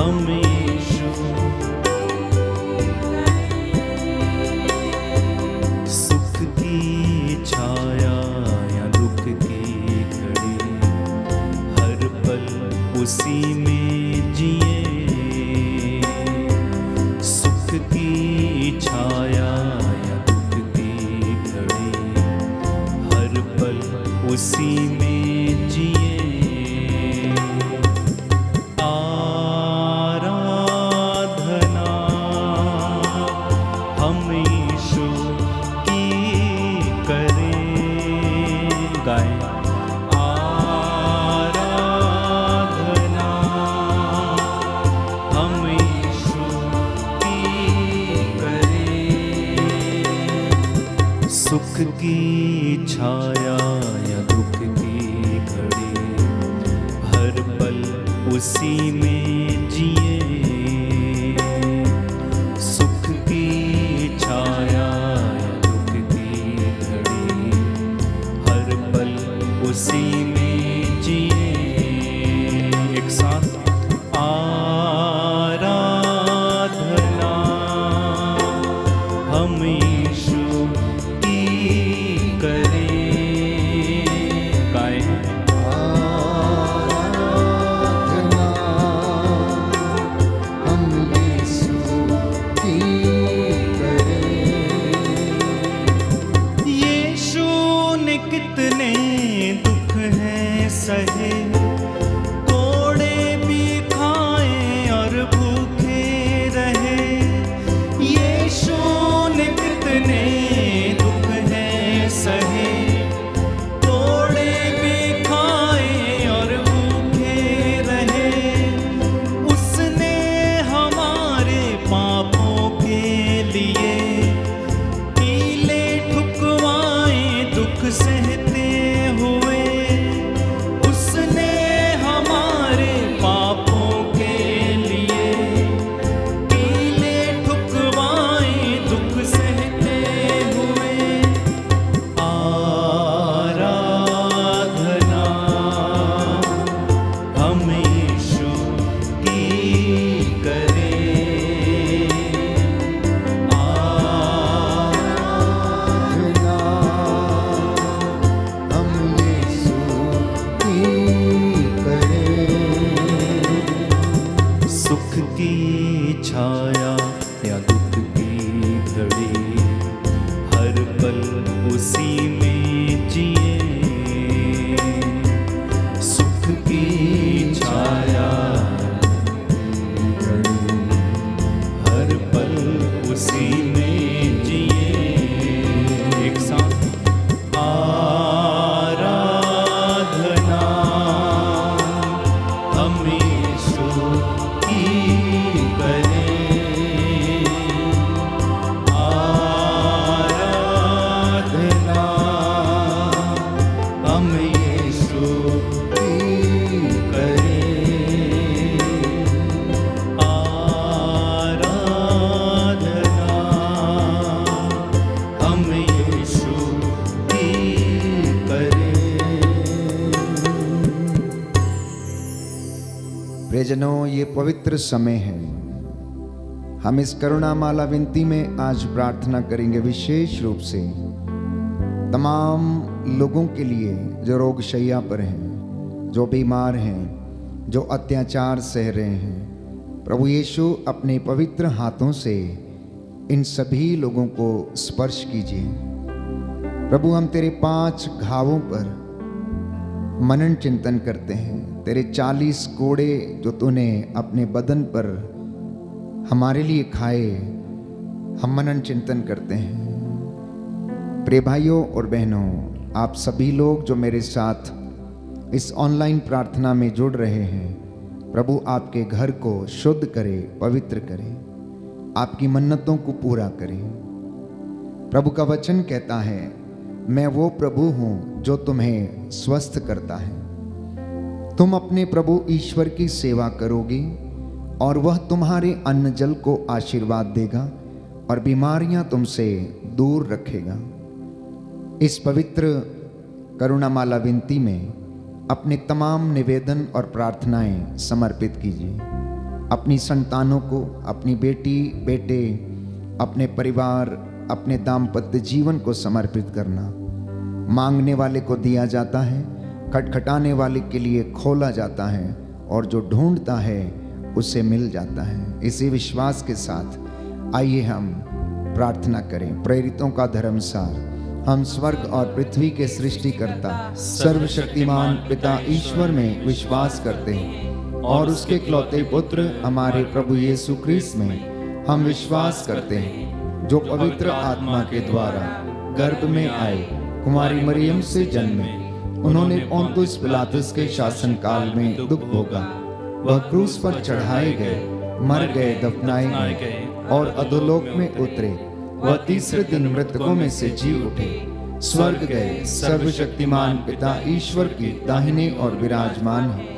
हम यीशु सुख की छाया या दुख की घड़ी, हर पल उसी में जिए। सुख की छाया या दुख की घड़ी, हर पल उसी में जिए। सुख की छाया या दुख की घड़ी, हर पल उसी में जिए। सुख की छाया या दुख की घड़ी, हर पल उसी में जिए। एक साथ आराधना हम यीशु सहे, तोड़े भी खाए और भूखे रहे। यीशु ने कितने दुख हैं सहे, तोड़े भी खाए और भूखे रहे। उसने हमारे पापों के लिए कीले ठुकवाए, दुख सहते हुए। सुख की छाया या दुख की घड़ी, हर पल उसी में जिए। सुख की छाया घड़ी, हर पल उसी में जिए। एक साथ आराधना हम यीशु प्रियजनों, ये पवित्र समय है। हम इस करुणा माला विनती में आज प्रार्थना करेंगे विशेष रूप से तमाम लोगों के लिए जो रोग शैया पर हैं, जो बीमार हैं, जो अत्याचार सह रहे हैं। प्रभु यीशु अपने पवित्र हाथों से इन सभी लोगों को स्पर्श कीजिए। प्रभु, हम तेरे 5 घावों पर मनन चिंतन करते हैं। तेरे 40 कोड़े जो तूने अपने बदन पर हमारे लिए खाए, हम मनन चिंतन करते हैं। प्रिय भाइयों और बहनों, आप सभी लोग जो मेरे साथ इस ऑनलाइन प्रार्थना में जुड़ रहे हैं, प्रभु आपके घर को शुद्ध करे, पवित्र करे, आपकी मन्नतों को पूरा करे। प्रभु का वचन कहता है, मैं वो प्रभु हूँ जो तुम्हें स्वस्थ करता है। तुम अपने प्रभु ईश्वर की सेवा करोगे और वह तुम्हारे अन्न जल को आशीर्वाद देगा और बीमारियां तुमसे दूर रखेगा। इस पवित्र करुणामाला विनती में अपने तमाम निवेदन और प्रार्थनाएं समर्पित कीजिए। अपनी संतानों को, अपनी बेटी बेटे, अपने परिवार, अपने दाम्पत्य जीवन को समर्पित करना। मांगने वाले को दिया जाता है, खटखटाने वाले के लिए खोला जाता है, और जो ढूंढता है उसे मिल जाता है। इसी विश्वास के साथ आइए हम प्रार्थना करें। प्रेरितों का धर्मसार, हम स्वर्ग और पृथ्वी के सृष्टिकर्ता सर्वशक्तिमान पिता ईश्वर में विश्वास करते हैं, और उसके इकलौते पुत्र हमारे प्रभु यीशु क्रिस्त में हम विश्वास करते हैं, जो पवित्र आत्मा के द्वारा गर्भ में आए, कुमारी मरियम से जन्मे, उन्होंने पोंतुस पिलातुस के शासन काल में दुख भोगा, वह क्रूस पर चढ़ाए गए, मर गए, दफनाए गए और अधोलोक में उतरे, वह तीसरे दिन मृतकों में से जी उठे, स्वर्ग गए, सर्वशक्तिमान पिता ईश्वर की दाहिने और विराजमान है,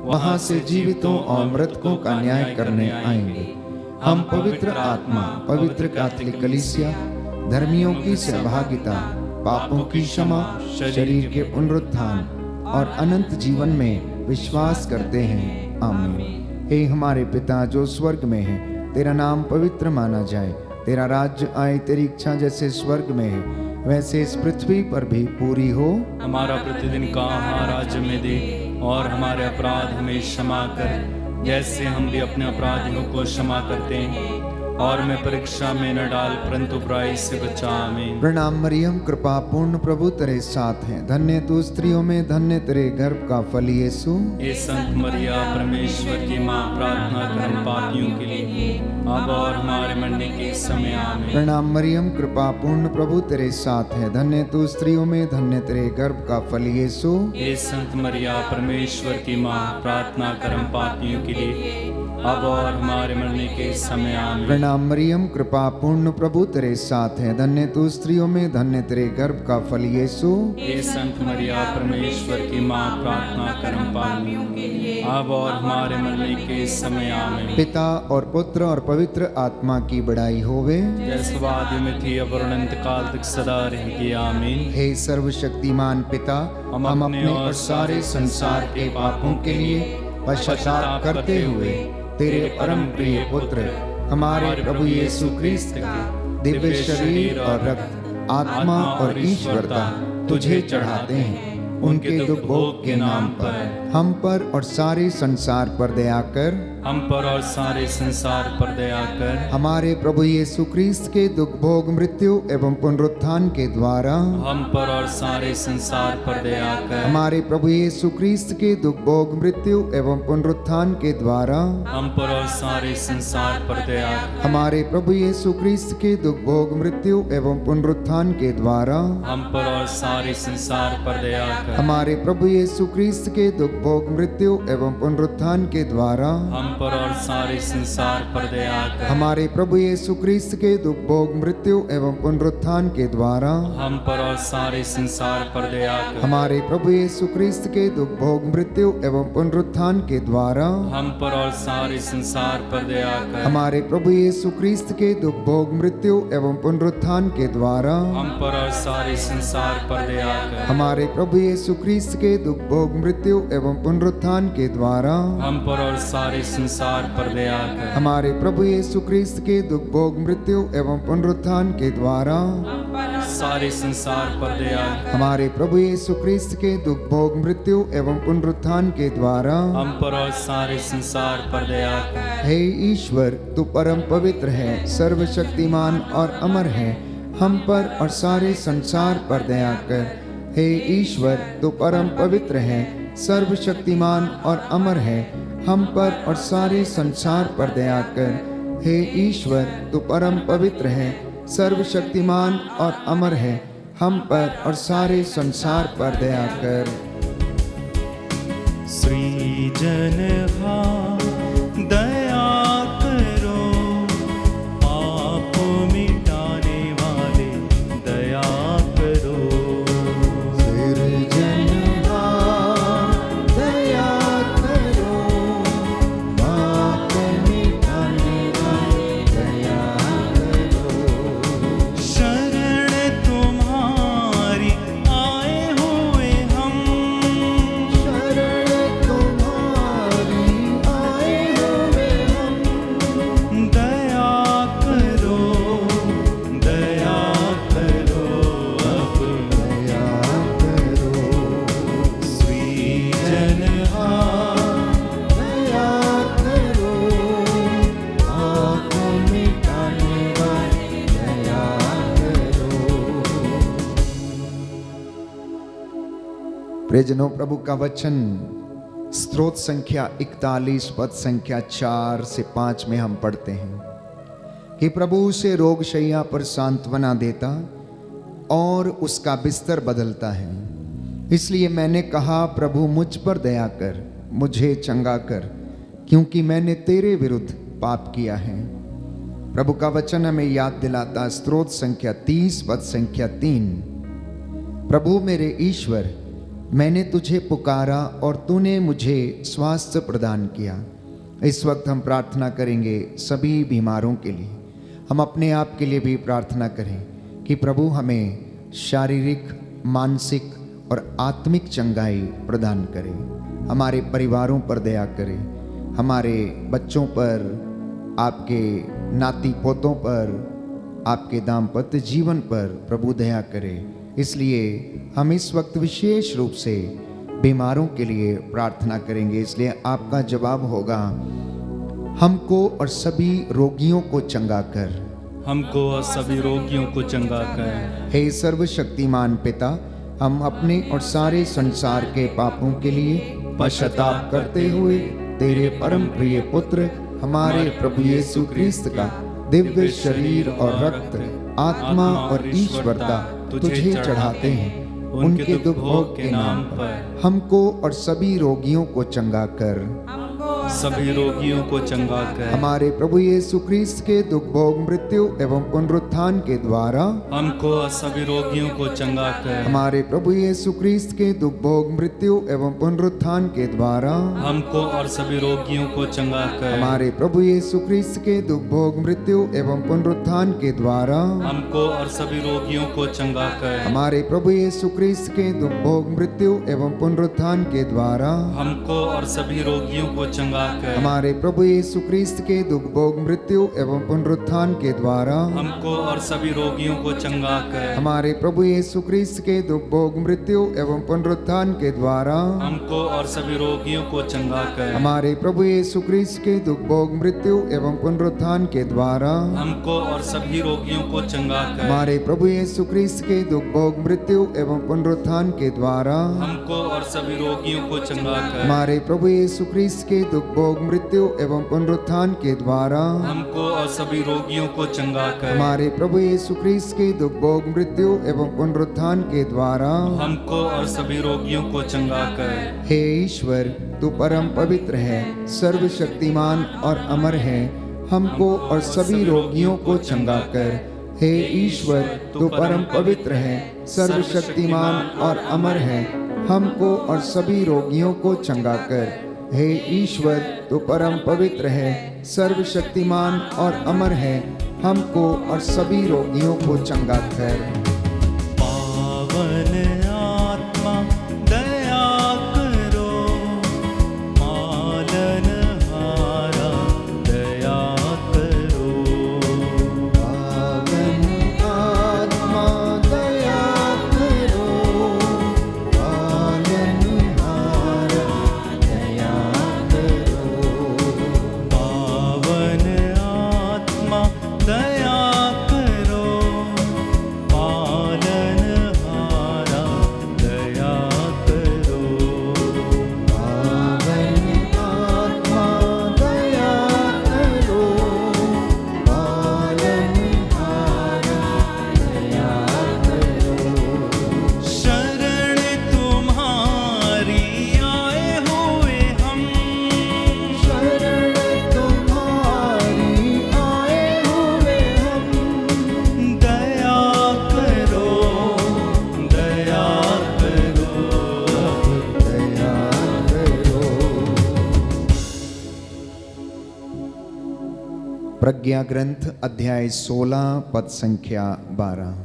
वहां से जीवितों और मृतकों का न्याय करने आएंगे। हम पवित्र आत्मा, पवित्र कैथोलिक कलीसिया, धर्मियों की सहभागिता, पापों की क्षमा, शरीर के पुनरुत्थान और अनंत जीवन में विश्वास करते हैं। आमीन। हे हमारे पिता जो स्वर्ग में है, तेरा नाम पवित्र माना जाए, तेरा राज्य आए, तेरी इच्छा जैसे स्वर्ग में है वैसे इस पृथ्वी पर भी पूरी हो। हमारा प्रतिदिन का आहार आज हमें दे, और हमारे अपराध हमें क्षमा कर, जैसे हम भी अपने अपराधियों को क्षमा करते हैं, और मैं परीक्षा में न डाल, परंतु बुराई से बचा। आमीन। प्रणाम मरियम, कृपा पूर्ण प्रभु तेरे साथ है, धन्य तू स्त्रियों में, धन्य तेरे गर्भ का फल यीशु। हे संत मरिया, परमेश्वर की माँ, प्रार्थना कर हम पापियों के लिए, अब और हमारे मरने के समय। आमीन। प्रणाम मरियम, कृपा पूर्ण प्रभु तेरे साथ है, धन्य तू स्त्रियों में, धन्य तेरे गर्भ का फल यीशु। हे संत मरिया, परमेश्वर की माँ, प्रार्थना कर हम पापियों के लिए, अब और हमारे मरने के समय। आमीन। प्रणाम मरियम, कृपा पूर्ण प्रभु तेरे साथ है, धन्य तू स्त्रियों में, धन्य तेरे गर्भ का फल यीशु। हे संत मरिया, परमेश्वर की माँ, प्रार्थना कर हम पापियों के लिए, अब और हमारे मरने के समय। आमीन। पिता और पुत्र और पवित्र आत्मा की बड़ाई होवे, जैसे वादी में थी, अब और अनंत काल तक सदा रहेगी। आमीन। हे सर्वशक्तिमान पिता, हम अपने और सारे संसार के पापों के लिए पश्चाताप करते हुए तेरे परम प्रिय पुत्र हमारे प्रभु यीशु क्रिस्त के दिव्य शरीर और रक्त, आत्मा और ईश्वरता तुझे चढ़ाते हैं। उनके दुख भोग के नाम पर हम पर और सारे संसार पर दया कर, हम पर और सारे संसार पर दया कर, हमारे प्रभु यीशु क्रिस्त के दुख भोग, मृत्यु एवं पुनरुत्थान के द्वारा हम पर और सारे संसार पर दया कर, हमारे प्रभु यीशु क्रिस्त के दुख भोग, मृत्यु एवं पुनरुत्थान के द्वारा हम पर और सारे संसार पर दया कर, हमारे प्रभु यीशु क्रिस्त के दुख भोग, मृत्यु एवं पुनरुत्थान के द्वारा हम पर और सारे संसार पर दया कर, हमारे प्रभु यीशु क्रिस्त के दुख भोग, मृत्यु एवं पुनरुत्थान के द्वारा हम पर और सारे संसार पर दया कर, हमारे प्रभु यीशु क्रिस्त के दुख भोग, मृत्यु एवं पुनरुत्थान के द्वारा हम पर और सारे संसार पर दया कर, हमारे प्रभु यीशु क्रिस्त के दुख भोग, मृत्यु एवं पुनरुत्थान के द्वारा हम पर और सारे संसार पर दया कर, हमारे प्रभु यीशु क्रिस्त के दुख भोग, मृत्यु एवं पुनरुत्थान के द्वारा हम पर और सारे संसार पर दया कर, हमारे प्रभु यीशु क्रिस्त के दुख भोग, मृत्यु एवं पुनरुत्थान के द्वारा हम पर और सारे संसार पर दया कर, हमारे प्रभु यीशु क्रिस्त के दुख भोग, मृत्यु एवं पुनरुत्थान के द्वारा सारे संसार पर दया कर, हमारे प्रभु यीशु क्रिस्त के दुख भोग, मृत्यु एवं पुनरुत्थान के द्वारा हम पर और सारे संसार पर दया कर, हे ईश्वर, तू परम पवित्र है, सर्वशक्तिमान और अमर है, हम पर और सारे संसार पर दया कर। हे ईश्वर, तू परम पवित्र है, सर्वशक्तिमान और अमर है, हम पर और सारे संसार पर दया कर। हे ईश्वर, तू परम पवित्र है, सर्वशक्तिमान और अमर है, हम पर और सारे संसार पर दया कर। सृजनहा दया करो, पाप मिटाने वाले दया करो। सृजनहा दया करो, पाप मिटाने वाले दया करो। शरण तुम्हारी आए हुए हम, शरण तुम्हारी प्रियजनों, प्रभु का वचन स्तोत्र संख्या 41 पद संख्या 4 से 5 में हम पढ़ते हैं कि प्रभु उसे रोग शैया पर सांत्वना देता और उसका बिस्तर बदलता है। इसलिए मैंने कहा, प्रभु मुझ पर दया कर, मुझे चंगा कर, क्योंकि मैंने तेरे विरुद्ध पाप किया है। प्रभु का वचन हमें याद दिलाता, स्तोत्र संख्या 30 पद संख्या 3, प्रभु मेरे ईश्वर, मैंने तुझे पुकारा और तूने मुझे स्वास्थ्य प्रदान किया। इस वक्त हम प्रार्थना करेंगे सभी बीमारों के लिए। हम अपने आप के लिए भी प्रार्थना करें कि प्रभु हमें शारीरिक, मानसिक और आत्मिक चंगाई प्रदान करे। हमारे परिवारों पर दया करे, हमारे बच्चों पर, आपके नाती पोतों पर, आपके दाम्पत्य जीवन पर प्रभु दया करे। इसलिए हम इस वक्त विशेष रूप से बीमारों के लिए प्रार्थना करेंगे। इसलिए आपका जवाब होगा, हमको और सभी रोगियों को चंगा कर। हमको और सभी रोगियों को चंगा कर। हे सर्वशक्तिमान पिता, हम अपने और सारे संसार के पापों के लिए पश्चाताप करते हुए तेरे परम प्रिय पुत्र हमारे प्रभु यीशु क्रिस्त का दिव्य शरीर और रक्त, आत्मा और ईश्वरता तुझे चढ़ाते हैं। उनके दुख भोग के नाम पर हमको और सभी रोगियों को चंगा कर। सभी रोगियों को चंगा कर। हमारे प्रभु यीशु क्रिस्त के दुख भोग, मृत्यु एवं पुनरुत्थान के द्वारा हमको और सभी रोगियों को चंगा कर। हमारे प्रभु यीशु क्रिस्त के दुख भोग, मृत्यु एवं पुनरुत्थान के द्वारा हमको और सभी रोगियों को चंगा कर। हमारे प्रभु यीशु क्रिस्त के दुख भोग, मृत्यु एवं पुनरुत्थान के द्वारा हमको और सभी रोगियों को चंगा कर। हमारे प्रभु यीशु क्रिस्त के दुख भोग, मृत्यु एवं पुनरुत्थान के द्वारा हमको और सभी रोगियों को चंगा कर। हमारे प्रभु यीशु क्रिस्त के दुख भोग, मृत्यु एवं पुनरुत्थान के द्वारा हमको और सभी रोगियों को चंगा कर। हमारे प्रभु यीशु क्रिस्त के दुख भोग, मृत्यु एवं पुनरुत्थान के द्वारा हमको और सभी रोगियों को चंगा कर। हमारे प्रभु यीशु क्रिस्त के दुख भोग, मृत्यु एवं पुनरुत्थान के द्वारा हमको और सभी रोगियों को चंगा कर। हमारे प्रभु यीशु क्रिस्त के दुख भोग, मृत्यु एवं पुनरुत्थान के द्वारा हमको और सभी रोगियों को चंगा कर। हमारे प्रभु यीशु क्रिस्त के दुख भोग, मृत्यु एवं पुनरुत्थान के द्वारा हमको और सभी रोगियों को चंगा कर। हमारे प्रभु यीशु क्रिस्त के दुख भोग, मृत्यु एवं पुनरुत्थान के द्वारा हमको और सभी रोगियों को चंगा कर। हे ईश्वर, तू परम पवित्र है, सर्वशक्तिमान और अमर है, हमको और सभी रोगियों को चंगा कर। हे ईश्वर, तू परम पवित्र है, सर्वशक्तिमान और अमर है, हमको और सभी रोगियों को चंगा कर। हे ईश्वर, तू परम पवित्र है, सर्वशक्तिमान और अमर है, हमको और सभी रोगियों को चंगा कर। पावन आत्मा दया करो, पालनहारा दया करो। पावन आत्मा दया करो, पालनहारा दया करो। पावन आत्मा दया करो, पालनहारा दया करो। पावन आत्मा दया करो, पालनहारा दया करो। शरण तुम्हारी आए हुए हम, शरण तुम्हारी आए हुए हम, दया करो, दया करो। दया करो। प्रज्ञा ग्रंथ अध्याय 16 पद संख्या 12।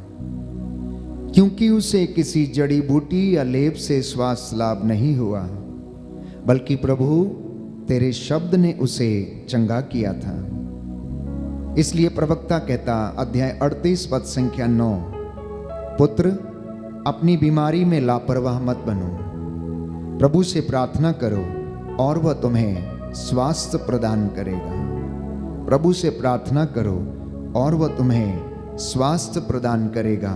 क्योंकि उसे किसी जड़ी बूटी या लेप से स्वास्थ्य लाभ नहीं हुआ, बल्कि प्रभु तेरे शब्द ने उसे चंगा किया था। इसलिए प्रवक्ता कहता, अध्याय 38 पद संख्या 9, पुत्र अपनी बीमारी में लापरवाह मत बनो, प्रभु से प्रार्थना करो और वह तुम्हें स्वास्थ्य प्रदान करेगा। प्रभु से प्रार्थना करो और वह तुम्हें स्वास्थ्य प्रदान करेगा।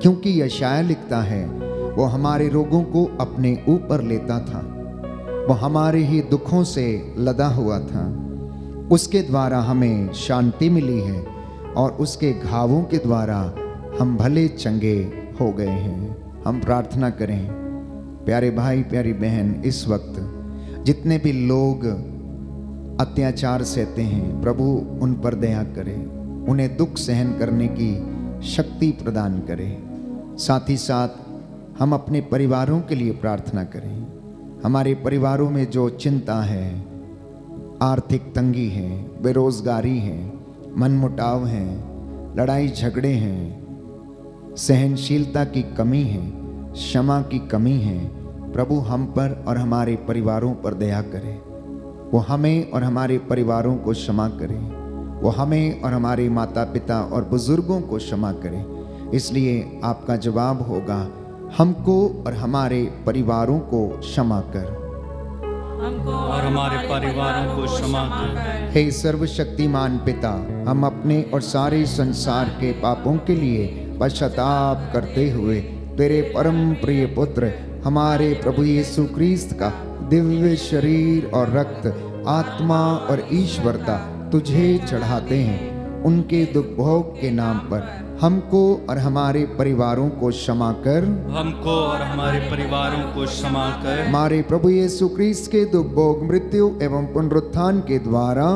क्योंकि यशायाह लिखता है, वो हमारे रोगों को अपने ऊपर लेता था, वो हमारे ही दुखों से लदा हुआ था, उसके द्वारा हमें शांति मिली है और उसके घावों के द्वारा हम भले चंगे हो गए हैं। हम प्रार्थना करें, प्यारे भाई प्यारी बहन, इस वक्त जितने भी लोग अत्याचार सहते हैं, प्रभु उन पर दया करे, उन्हें दुख सहन करने की शक्ति प्रदान करे। साथ ही साथ हम अपने परिवारों के लिए प्रार्थना करें। हमारे परिवारों में जो चिंता है, आर्थिक तंगी है, बेरोजगारी है, मनमुटाव है, लड़ाई झगड़े हैं, सहनशीलता की कमी है, क्षमा की कमी है, प्रभु हम पर और हमारे परिवारों पर दया करे। वो हमें और हमारे परिवारों को क्षमा करे, वो हमें और हमारे माता पिता और बुजुर्गों को क्षमा करे। इसलिए आपका जवाब होगा, हमको और हमारे परिवारों को क्षमा कर, और हमारे परिवारों को क्षमा कर। हे सर्वशक्तिमान पिता, हम अपने और सारे संसार के पापों के लिए पश्चाताप करते हुए तेरे परम प्रिय पुत्र हमारे प्रभु यीशु क्रिस्त का दिव्य शरीर और रक्त, आत्मा और ईश्वरता तुझे चढ़ाते हैं। उनके दुख भोग के नाम पर हमको और हमारे परिवारों को क्षमा कर, हमको और हमारे परिवारों को क्षमा कर। हमारे प्रभु यीशु क्रिस्त के दुख भोग, मृत्यु एवं पुनरुत्थान के द्वारा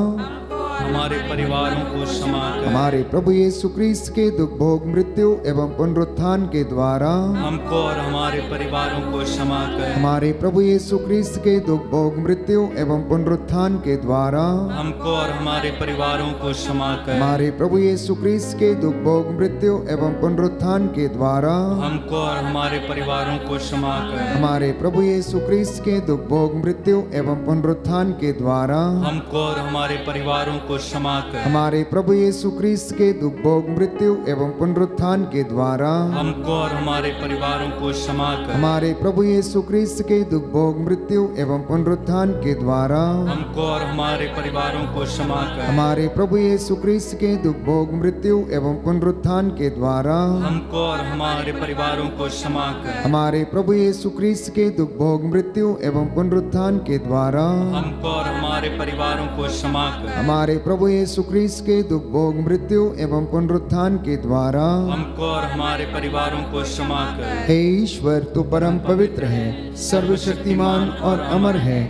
हमारे परिवारों को क्षमा कर। हमारे प्रभु यीशु क्रिस्त के दुख भोग, मृत्यु एवं पुनरुत्थान के द्वारा हमको और हमारे परिवारों को क्षमा कर। हमारे प्रभु यीशु क्रिस्त के दुख भोग, मृत्यु एवं पुनरुत्थान के द्वारा हमको और हमारे परिवारों को क्षमा कर। हमारे प्रभु यीशु क्रिस्त के दुख भोग, मृत्यु एवं पुनरुत्थान के द्वारा हमको और हमारे परिवारों को क्षमा कर। हमारे प्रभु यीशु क्रिस्त के दुख भोग, मृत्यु एवं पुनरुत्थान के द्वारा हमको और हमारे परिवारों को क्षमा कर। हमारे प्रभु यीशु क्रिस्त के दुख भोग, मृत्यु एवं पुनरुत्थान के द्वारा हमको और हमारे परिवारों को क्षमा कर। हमारे प्रभु यीशु क्रिस्त के दुख भोग, मृत्यु एवं पुनरुत्थान के द्वारा हमको और हमारे परिवारों को क्षमा कर। हमारे प्रभु यीशु क्रिस्त के दुख भोग, मृत्यु एवं पुनरुत्थान के द्वारा हमको और हमारे परिवारों को क्षमा कर। हमारे प्रभु यीशु क्रिस्त के दुख भोग, मृत्यु एवं पुनरुत्थान के द्वारा हमको और हमारे परिवारों को क्षमा कर। हमारे प्रभु यीशु क्रिस्त के दुख भोग, मृत्यु एवं पुनरुत्थान के द्वारा हमको और हमारे परिवारों को क्षमा कर। हे ईश्वर, तू परम पवित्र है, सर्वशक्तिमान और अमर है,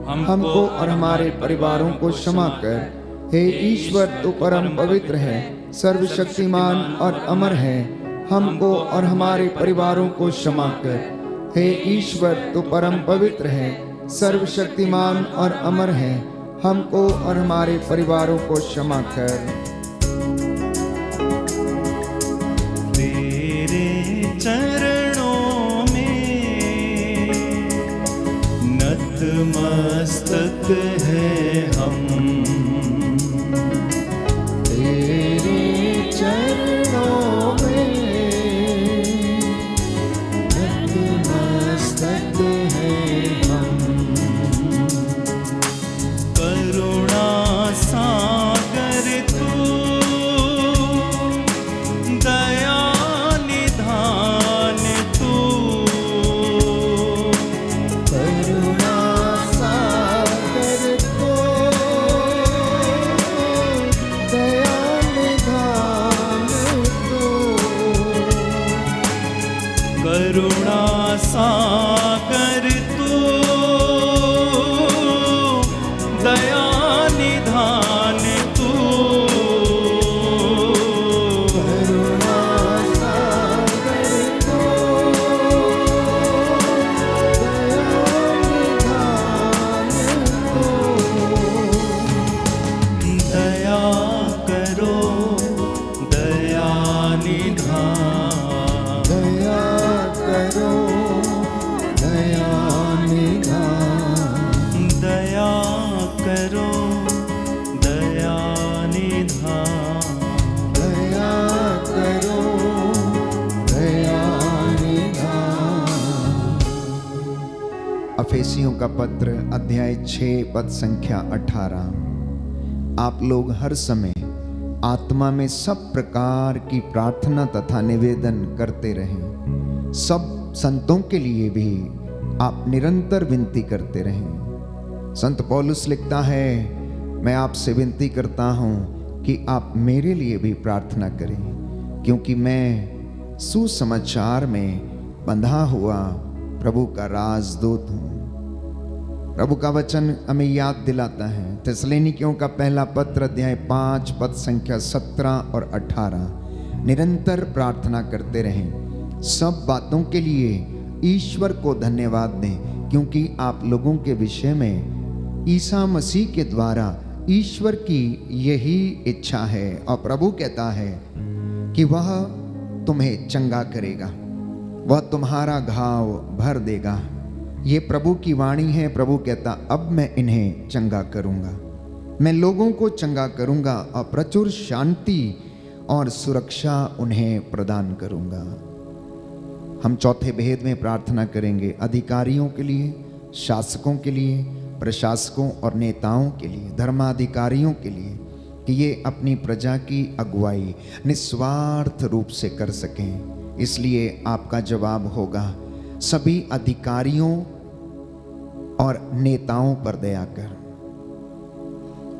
हमको और हमारे परिवारों को क्षमा कर। हे ईश्वर, तू परम पवित्र है, सर्वशक्तिमान और अमर है, हमको और हमारे परिवारों को क्षमा कर। हे ईश्वर, तू परम पवित्र है, सर्वशक्तिमान और अमर है, हमको और हमारे परिवारों को क्षमा कर। तेरे चरणों में नतमस्तक है हम, तेरे चरणों में नतमस्तक है हम। करुणा सागर तू, दया निधान तू, करुणा सागर को दया निधान को, करुणा सागर तू, दया निधान तू, करुणा सागर को दया निधान को, दया करो दया निधान, दया करो, दया निधान, दया करो दया निधान। अफेसियों का पत्र अध्याय 6 पद संख्या 18। आप लोग हर समय आत्मा में सब प्रकार की प्रार्थना तथा निवेदन करते रहें, सब संतों के लिए भी आप निरंतर विनती करते रहें। संत पौलुस लिखता है, मैं आपसे विनती करता हूं कि आप मेरे लिए भी प्रार्थना करें, क्योंकि मैं सुसमाचार में बंधा हुआ प्रभु का राजदूत हूं। प्रभु का वचन हमें याद दिलाता है, थिस्सलुनीकियों का पहला पत्र अध्याय 5 पद संख्या 17 और 18, निरंतर प्रार्थना करते रहें। सब बातों के लिए ईश्वर को धन्यवाद दें, क्योंकि आप लोगों के विषय में ईसा मसीह के द्वारा ईश्वर की यही इच्छा है। और प्रभु कहता है कि वह तुम्हें चंगा करेगा, वह तुम्हारा घाव भर देगा। ये प्रभु की वाणी है। प्रभु कहता, अब मैं इन्हें चंगा करूंगा, मैं लोगों को चंगा करूंगा और प्रचुर शांति और सुरक्षा उन्हें प्रदान करूंगा। हम चौथे भेद में प्रार्थना करेंगे अधिकारियों के लिए, शासकों के लिए, प्रशासकों और नेताओं के लिए, धर्माधिकारियों के लिए, कि ये अपनी प्रजा की अगुवाई निस्वार्थ रूप से कर सकें। इसलिए आपका जवाब होगा, सभी अधिकारियों और नेताओं पर दया कर।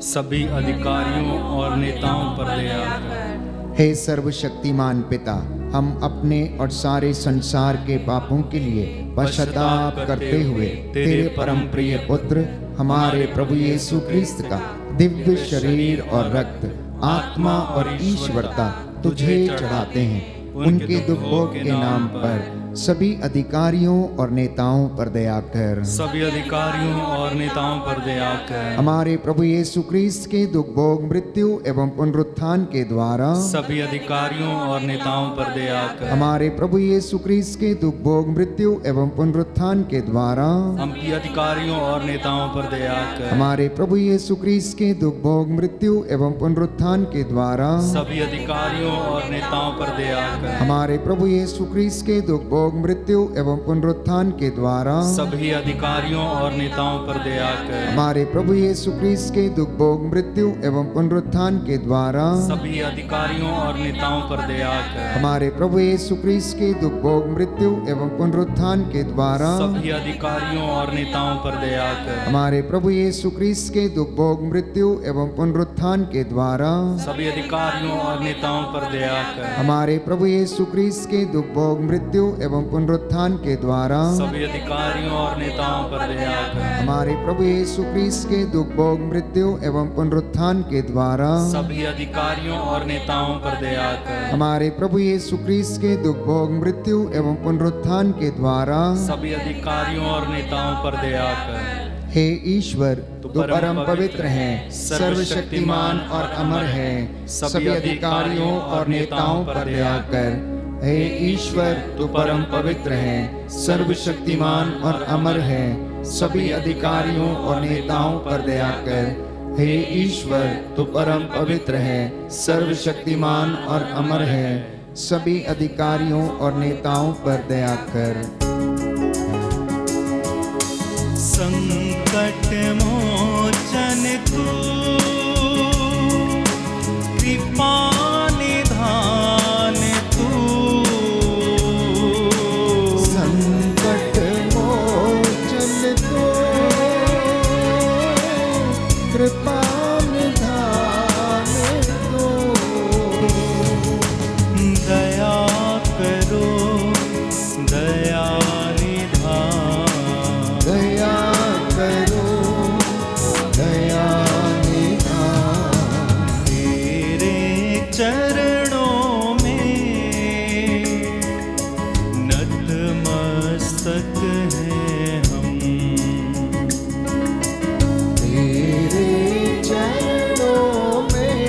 सभी अधिकारियों और नेताओं पर दया कर। हे सर्वशक्तिमान पिता, हम अपने और सारे संसार के पापों के लिए पश्चाताप करते हुए तेरे परम प्रिय पुत्र हमारे प्रभु यीशु क्रिस्त का दिव्य शरीर और रक्त, आत्मा और ईश्वरता तुझे चढ़ाते हैं। उनके दुख भोग के नाम पर सभी अधिकारियों और नेताओं पर दया कर। सभी अधिकारियों और नेताओं पर दया कर। हमारे प्रभु यीशु क्रिस्त के दुख भोग, मृत्यु एवं पुनरुत्थान के द्वारा सभी अधिकारियों और नेताओं पर दया कर। हमारे प्रभु यीशु क्रिस्त के दुख भोग, मृत्यु एवं पुनरुत्थान के द्वारा हम अधिकारियों और नेताओं पर दया कर। हमारे प्रभु यीशु क्रिस्त के दुख भोग, मृत्यु एवं पुनरुत्थान के द्वारा सभी अधिकारियों और नेताओं पर दया कर। हमारे प्रभु यीशु क्रिस्त के दुख भोग, मृत्यु एवं पुनरुत्थान के द्वारा सभी अधिकारियों और नेताओं पर दया कर। हमारे प्रभु यीशु क्रिस्त के दुख भोग, मृत्यु एवं पुनरुत्थान के द्वारा सभी अधिकारियों और नेताओं पर दया कर। हमारे प्रभु यीशु क्रिस्त के दुख भोग, मृत्यु एवं पुनरुत्थान के द्वारा सभी अधिकारियों और नेताओं पर दया कर। हमारे प्रभु यीशु क्रिस्त के दुख भोग, मृत्यु एवं पुनरुत्थान के द्वारा सभी अधिकारियों और नेताओं पर दया कर। हमारे प्रभु यीशु क्रिस्त के दुख भोग, मृत्यु एवं पुनरुत्थान के द्वारा सभी अधिकारियों और नेताओं पर दया कर। हमारे प्रभु यीशु क्रिस्त के दुख भोग, मृत्यु एवं पुनरुत्थान के द्वारा सभी अधिकारियों और नेताओं पर दया कर। हमारे प्रभु यीशु क्रिस्त के दुख भोग, मृत्यु एवं पुनरुत्थान के द्वारा सभी अधिकारियों और नेताओं पर दया कर। हे ईश्वर, तू परम पवित्र है, सर्वशक्तिमान और अमर है। सभी अधिकारियों और नेताओं पर दया कर। हे ईश्वर, तू परम पवित्र है, सर्वशक्तिमान और अमर है। सभी अधिकारियों और नेताओं पर दया कर। हे ईश्वर, तू परम पवित्र है, सर्वशक्तिमान और अमर है। सभी अधिकारियों और नेताओं पर दया कर। संकट मोचन तू, कृपा निधान तू, संकट मोचन तू, कृपा निधान तू, दया करो दया निधान, दया करो दया निधान। तेरे चरणों में नतमस्तक हैं हम। तेरे चरणों में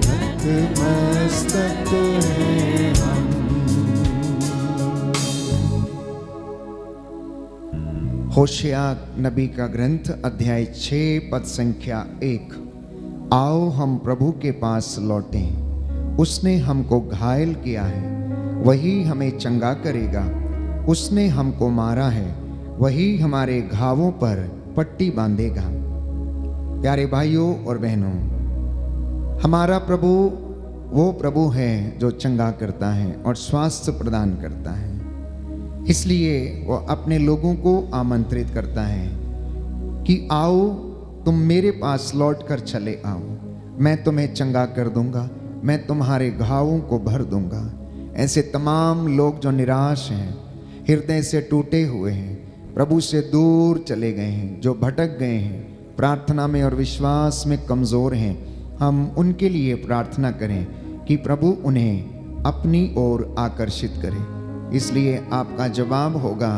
नतमस्तक हैं हम। होशिया नबी का ग्रंथ अध्याय 6 पद संख्या 1। आओ हम प्रभु के पास लौटें, उसने हमको घायल किया है, वही हमें चंगा करेगा। उसने हमको मारा है, वही हमारे घावों पर पट्टी बांधेगा। प्यारे भाइयों और बहनों, हमारा प्रभु वो प्रभु है जो चंगा करता है और स्वास्थ्य प्रदान करता है। इसलिए वो अपने लोगों को आमंत्रित करता है कि आओ, तुम मेरे पास लौट कर चले आओ, मैं तुम्हें चंगा कर दूंगा, मैं तुम्हारे घावों को भर दूंगा। ऐसे तमाम लोग जो निराश हैं, हृदय से टूटे हुए हैं, प्रभु से दूर चले गए हैं, जो भटक गए हैं, प्रार्थना में और विश्वास में कमज़ोर हैं, हम उनके लिए प्रार्थना करें कि प्रभु उन्हें अपनी ओर आकर्षित करे। इसलिए आपका जवाब होगा,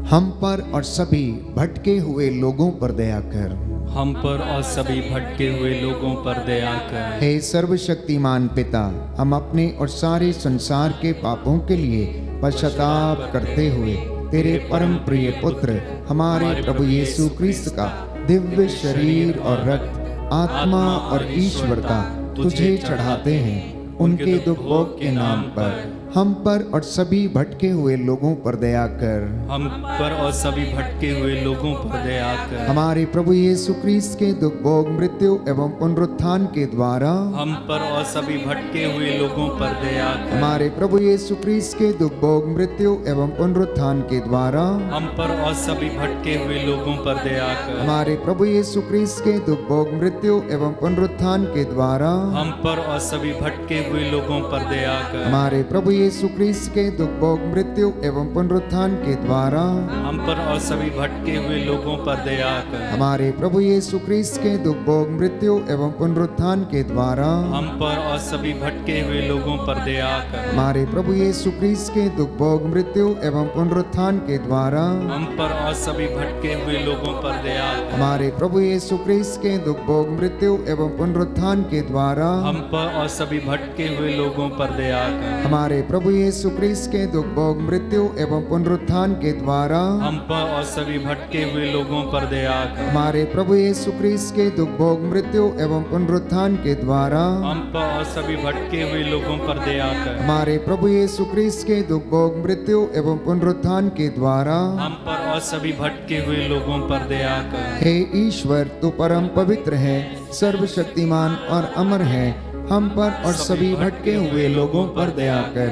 हम पर और सभी भटके हुए लोगों पर दया कर। हम पर और सभी भटके हुए लोगों पर दया कर। हे सर्वशक्तिमान पिता, हम अपने और सारे संसार के पापों के लिए पश्चाताप करते हुए तेरे परम प्रिय पुत्र हमारे प्रभु यीशु क्रिस्त का दिव्य शरीर और रक्त, आत्मा और ईश्वरता तुझे चढ़ाते हैं। उनके दुख भोग के नाम पर हम पर और सभी भटके हुए लोगों पर दया कर। हम पर और सभी भटके हुए लोगों पर दया कर। हमारे प्रभु यीशु क्रिस्त के दुख भोग, मृत्यु एवं पुनरुत्थान के द्वारा हम पर और सभी भटके हुए लोगों पर दया कर। हमारे प्रभु यीशु क्रिस्त के दुख भोग, मृत्यु एवं पुनरुत्थान के द्वारा हम पर और सभी भटके हुए लोगों पर दया कर। हमारे प्रभु यीशु क्रिस्त के दुख भोग, मृत्यु एवं पुनरुत्थान के द्वारा हम पर और सभी भटके हुए लोगों पर दया कर। हमारे प्रभु यीशु क्रिस्त के दुख भोग, मृत्यु एवं पुनरुत्थान के द्वारा हम पर और सभी भटके हुए लोगों पर दया कर। हमारे प्रभु यीशु क्रिस्त के दुख भोग, मृत्यु एवं पुनरुत्थान के द्वारा हम पर और सभी भटके हुए लोगों पर दया कर। हमारे प्रभु यीशु क्रिस्त के दुख भोग, मृत्यु एवं पुनरुत्थान के द्वारा हम पर और सभी भटके हुए लोगों पर दया कर। हमारे प्रभु यीशु क्रिस्त के दुख भोग, मृत्यु एवं पुनरुत्थान के द्वारा हम पर और सभी भटके हुए लोगों पर दया कर। हमारे प्रभु यीशु क्रिस्त के दुख भोग, मृत्यु एवं पुनरुत्थान के द्वारा हम पर और सभी भटके हुए लोगों पर दया कर। हमारे प्रभु यीशु क्रिस्त के दुख भोग, मृत्यु एवं पुनरुत्थान के द्वारा हम पर और सभी भटके हुए लोगों पर दया कर। हमारे प्रभु यीशु क्रिस्त के दुख भोग, मृत्यु एवं पुनरुत्थान के द्वारा हम पर और सभी भटके हुए लोगों पर दया कर। हे ईश्वर, तू परम पवित्र है, सर्वशक्तिमान और अमर है, हम पर और सभी भटके हुए लोगों पर दया कर।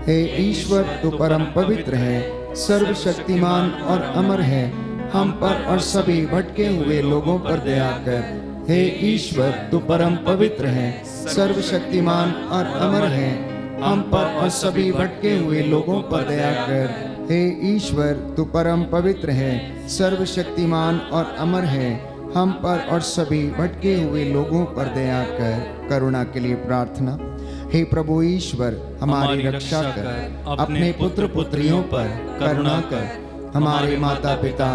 हे ईश्वर, तू परम पवित्र है, सर्वशक्तिमान और अमर है, हम पर और सभी भटके हुए लोगों पर दया कर। हे ईश्वर, तू परम पवित्र है, सर्वशक्तिमान और अमर है, हम पर और सभी भटके हुए लोगों पर दया कर। हे ईश्वर, तू परम पवित्र है, सर्वशक्तिमान और अमर है, हम पर और सभी भटके हुए लोगों पर दया कर। करुणा के लिए प्रार्थना। हे प्रभु ईश्वर, हमारी रक्षा कर, अपने पुत्र पुत्रियों पर करुणा कर। हमारे माता पिता,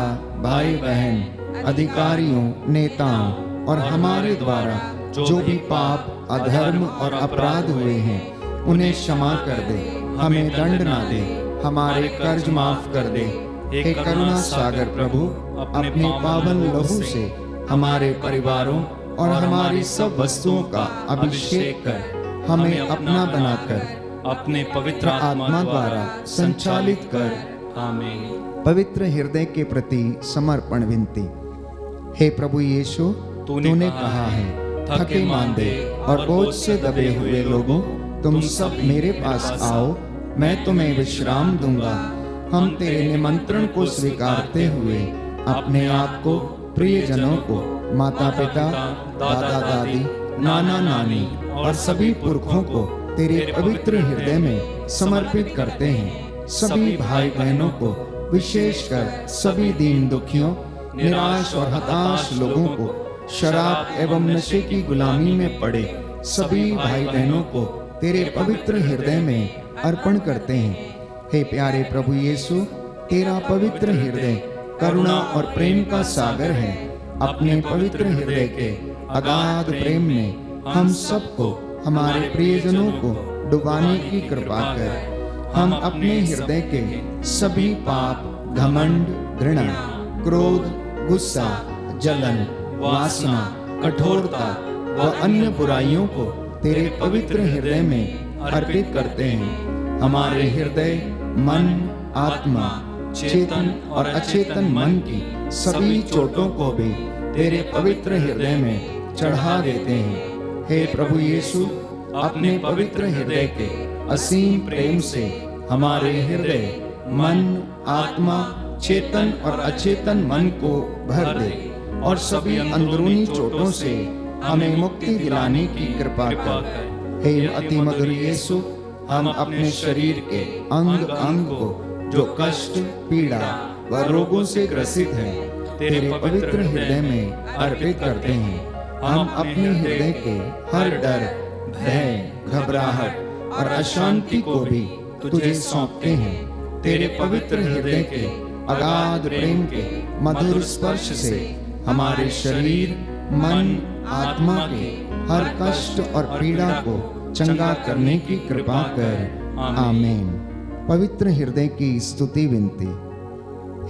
भाई बहन, अधिकारियों, नेताओं और हमारे द्वारा जो भी पाप, अधर्म और अपराध हुए हैं, उन्हें क्षमा कर दे, हमें दंड ना दे, हमारे कर्ज माफ कर दे। हे करुणा सागर प्रभु, अपने पावन लहू से हमारे परिवारों और हमारी सब वस्तुओं का अभिषेक कर, हमें अपना बनाकर अपने पवित्र आत्मा द्वारा संचालित कर। आमीन। पवित्र हृदय के प्रति समर्पण विनती। हे प्रभु यीशु, तूने कहा है, थके मांदे और बोझ से दबे हुए लोगों, तुम सब मेरे पास आओ, मैं तुम्हें विश्राम दूंगा। हम तेरे निमंत्रण को स्वीकारते हुए अपने आप को, प्रियजनों को, माता पिता, दादा दादी, नाना नानी और सभी पुरखों को तेरे पवित्र हृदय में समर्पित करते हैं। सभी भाई बहनों को, विशेषकर सभी दीन दुखियों, निराश और हताश लोगों को, शराब एवं नशे की गुलामी में पड़े सभी भाई बहनों को तेरे पवित्र हृदय में अर्पण करते हैं। हे प्यारे प्रभु यीशु, तेरा पवित्र हृदय करुणा और प्रेम का सागर है। अपने पवित्र हृदय के अगाध प्रेम में हम सबको, हमारे प्रियजनों को डुबाने की कृपा कर। हम अपने हृदय के सभी पाप, घमंड, घृणा, क्रोध, गुस्सा, जलन, वासना, कठोरता व अन्य बुराइयों को तेरे पवित्र हृदय में अर्पित करते हैं। हमारे हृदय, मन, आत्मा, चेतन और अचेतन मन की सभी चोटों को भी तेरे पवित्र हृदय में चढ़ा देते हैं। हे प्रभु यीशु, अपने पवित्र हृदय के असीम प्रेम से हमारे हृदय, मन, आत्मा, चेतन और अचेतन मन को भर दे और सभी अंदरूनी चोटों से हमें मुक्ति दिलाने की कृपा कर। हे अति मधुर यीशु, हम अपने शरीर के अंग अंग को जो कष्ट, पीड़ा व रोगों से ग्रसित है, तेरे पवित्र हृदय में अर्पित करते हैं। हम अपने हृदय के हर डर, भय, घबराहट और अशांति को भी तुझे सौंपते हैं। तेरे पवित्र हृदय के अगाध प्रेम के मधुर स्पर्श से हमारे शरीर, मन, आत्मा के हर कष्ट और पीड़ा को चंगा करने की कृपा कर। आमीन। पवित्र हृदय की स्तुति विनती।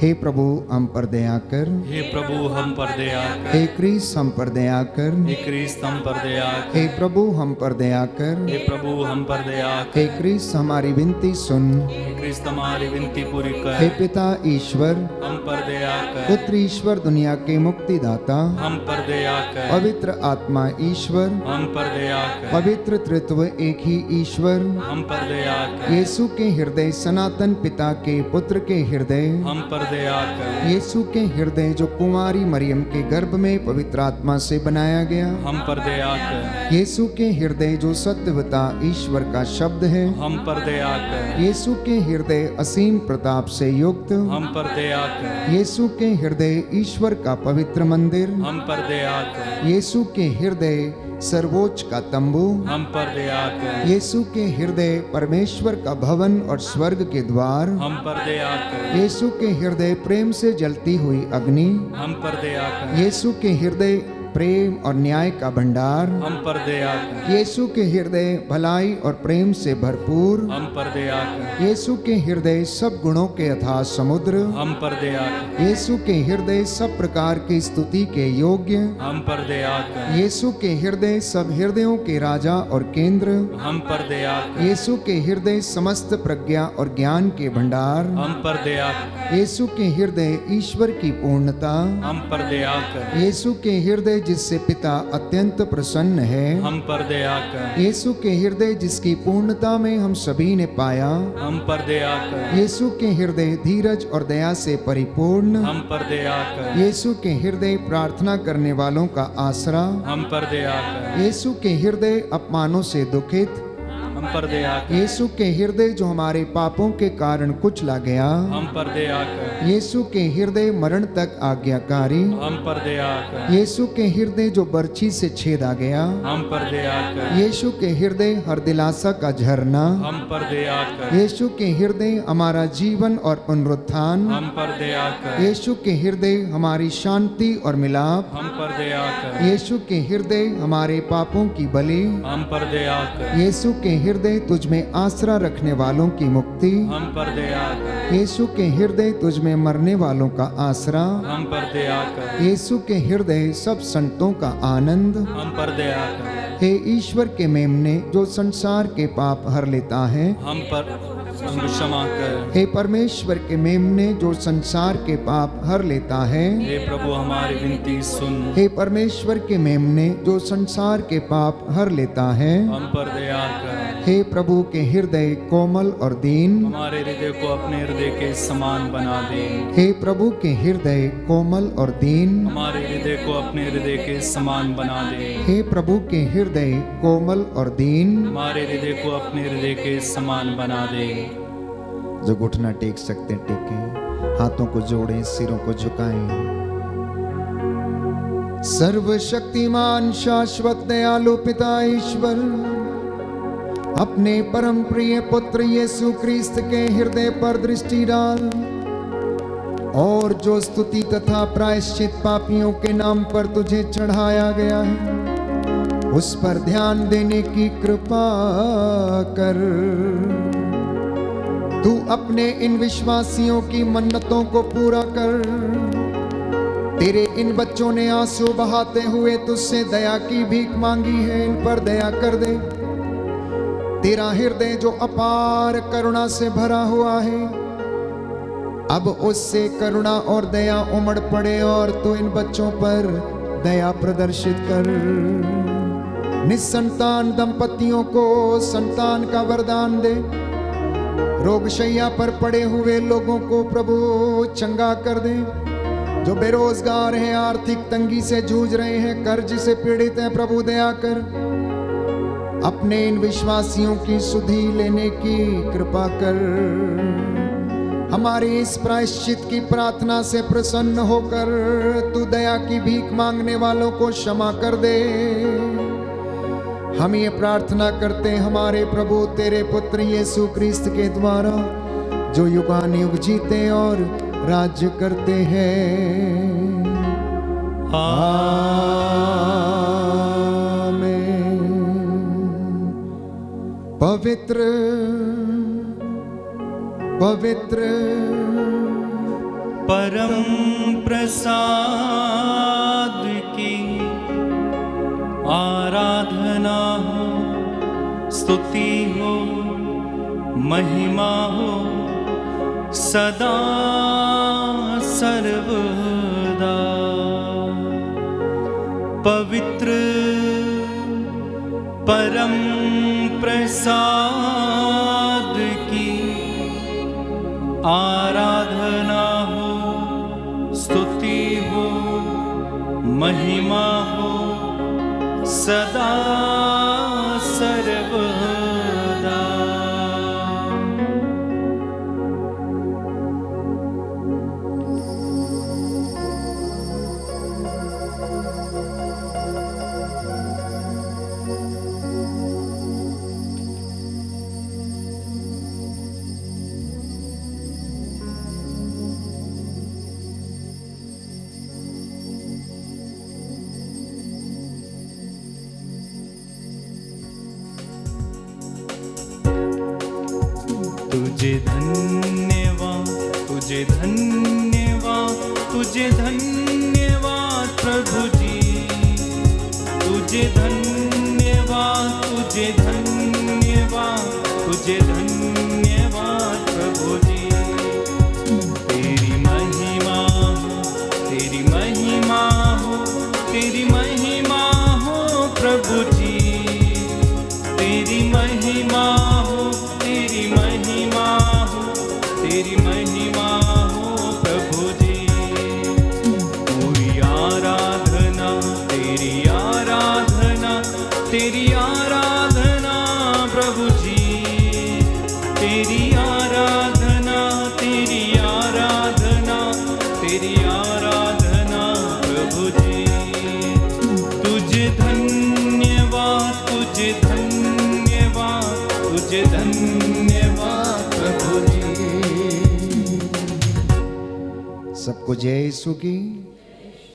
हे प्रभु हम पर दया कर, हे प्रभु हम पर दया कर, हे क्रीस्त हम पर दया कर, हे क्रीस्त हम पर दया कर, हे प्रभु हम पर दया कर, हे प्रभु हम पर दया कर, हे क्रीस्त हमारी विनती सुन, हे क्रीस्त हमारी विनती पूरी हे कर, पिता ईश्वर, हम पर दया कर, पुत्र ईश्वर दुनिया के मुक्तिदाता, हम पर दया कर, पवित्र आत्मा ईश्वर, हम पर दया कर, पवित्र तृत्व एक ही ईश्वर, हम पर दया कर, यीशु के हृदय सनातन पिता के पुत्र के हृदय, हम पर दया कर, यीशु के हृदय जो कुंवारी मरियम के गर्भ में पवित्र आत्मा से बनाया गया, हम पर दया कर, यीशु के हृदय जो सत्यवता ईश्वर का शब्द है, हम पर दया कर, यीशु के हृदय असीम प्रताप से युक्त, हम पर दया कर, यीशु के हृदय ईश्वर का पवित्र मंदिर, हम पर दया कर, यीशु के हृदय सर्वोच्च का तंबू, हम पर दया कर, यीशु के हृदय परमेश्वर का भवन और स्वर्ग के द्वार, हम पर दया कर, यीशु के हृदय प्रेम से जलती हुई अग्नि, हम पर दया कर, यीशु के हृदय प्रेम और न्याय का भंडार, हम पर दया कर, यीशु के हृदय भलाई और प्रेम से भरपूर, हम पर दया कर, यीशु के हृदय सब गुणों के अथाह समुद्र, हम पर दया कर, यीशु के हृदय सब प्रकार की स्तुति के योग्य, हम पर दया कर, यीशु के हृदय सब हृदयों के राजा और केंद्र, हम पर दया कर, यीशु के हृदय समस्त प्रज्ञा और ज्ञान के भंडार, हम पर दया कर, यीशु के हृदय ईश्वर की पूर्णता, हम पर दया कर, यीशु के हृदय जिससे पिता अत्यंत प्रसन्न है, हम पर दया कर, यीशु के हृदय जिसकी पूर्णता में हम सभी ने पाया, हम पर दया कर, यीशु के हृदय धीरज और दया से परिपूर्ण, हम पर दया कर, यीशु के हृदय प्रार्थना करने वालों का आसरा, हम पर दया कर, यीशु के हृदय अपमानों से दुखित, हम पर दया कर, यीशु के हृदय जो हमारे पापों के कारण कुचला गया, हम पर दया कर, यीशु के हृदय मरण तक आज्ञाकारी, हम पर दया कर, यीशु के हृदय जो बर्छी से छेदा गया, हम पर दया कर, यीशु के हृदय हर दिलासा का झरना, हम पर दया कर, यीशु के हृदय हमारा जीवन और पुनरुत्थान, हम पर दया कर, यीशु के हृदय हमारी शांति और मिलाप, हम पर दया कर, यीशु के हृदय हमारे पापों की बलि, हम पर दया कर, यीशु के हृदय तुझ में आसरा रखने वालों की मुक्ति, हम पर दया कर, यीशु के हृदय तुझ में मरने वालों का आसरा, हम पर दया कर, यीशु के हृदय सब संतों का आनंद, हम पर दया कर, हे ईश्वर के मेमने जो संसार के पाप हर लेता है, हम पर क्षमा कर, हे परमेश्वर के मेमने जो संसार के पाप हर लेता है, हे प्रभु हमारी विनती सुन, हे परमेश्वर के मेमने जो संसार के पाप हर लेता है, हम पर दया कर, हे प्रभु के हृदय कोमल और दीन, हमारे हृदय को अपने हृदय के समान बना दे, हे प्रभु के हृदय कोमल और दीन, हमारे हृदय को अपने हृदय के समान बना दे, हे प्रभु के हृदय कोमल और दीन, हमारे हृदय को अपने हृदय के समान बना दे। जो घुटना टेक सकते हैं टेकें, हाथों को जोड़ें, सिरों को झुकाएं। सर्वशक्तिमान शाश्वत दयालु पिता ईश्वर अपने परम प्रिय पुत्र यीशु क्रिस्त के हृदय पर दृष्टि डाल और जो स्तुति तथा प्रायश्चित पापियों के नाम पर तुझे चढ़ाया गया है उस पर ध्यान देने की कृपा कर। तू अपने इन विश्वासियों की मन्नतों को पूरा कर। तेरे इन बच्चों ने आंसू बहाते हुए तुझसे दया की भीख मांगी है, इन पर दया कर दे। तेरा हृदय जो अपार करुणा से भरा हुआ है, अब उससे करुणा और दया उमड़ पड़े और तू इन बच्चों पर दया प्रदर्शित कर। निसंतान दंपतियों को संतान का वरदान दे। रोग शैया पर पड़े हुए लोगों को प्रभु चंगा कर दे। जो बेरोजगार हैं, आर्थिक तंगी से जूझ रहे हैं, कर्ज से पीड़ित हैं, प्रभु दया कर। अपने इन विश्वासियों की सुधि लेने की कृपा कर। हमारी इस प्रायश्चित की प्रार्थना से प्रसन्न होकर तू दया की भीख मांगने वालों को क्षमा कर दे। हम ये प्रार्थना करते हैं हमारे प्रभु तेरे पुत्र यीशु क्रिस्त के द्वारा, जो युगानुयुग जीते और राज्य करते हैं। आमीन। पवित्र पवित्र परम प्रसाद की आराधना हो, स्तुति हो, महिमा हो सदा सर्वदा। पवित्र परम प्रसाद की आराधना हो, स्तुति हो, महिमा हो सदा सर्वदा। तुझे धन्यवाद, तुझे धन्यवाद, तुझे धन्यवाद प्रभु जी। तुझे धन्यवाद, तुझे धन्यवाद, तुझे धन्यवाद प्रभु जी। तेरी महिमा हो, तेरी महिमा हो, तेरी महिमा हो प्रभु जी। तेरी महिमा हो, तेरी महिमा हो, तेरी महिमा हो प्रभु जी। पूरी आराधना, तेरी आराधना, तेरी आराधना प्रभु जी। तेरी आराधना, तेरी आराधना, तेरी आराधना प्रभु जी। तुझे धन्यवाद, तुझे धन्यवाद, तुझे धन्यवाद प्रभु जी। सबको जय यीशु की।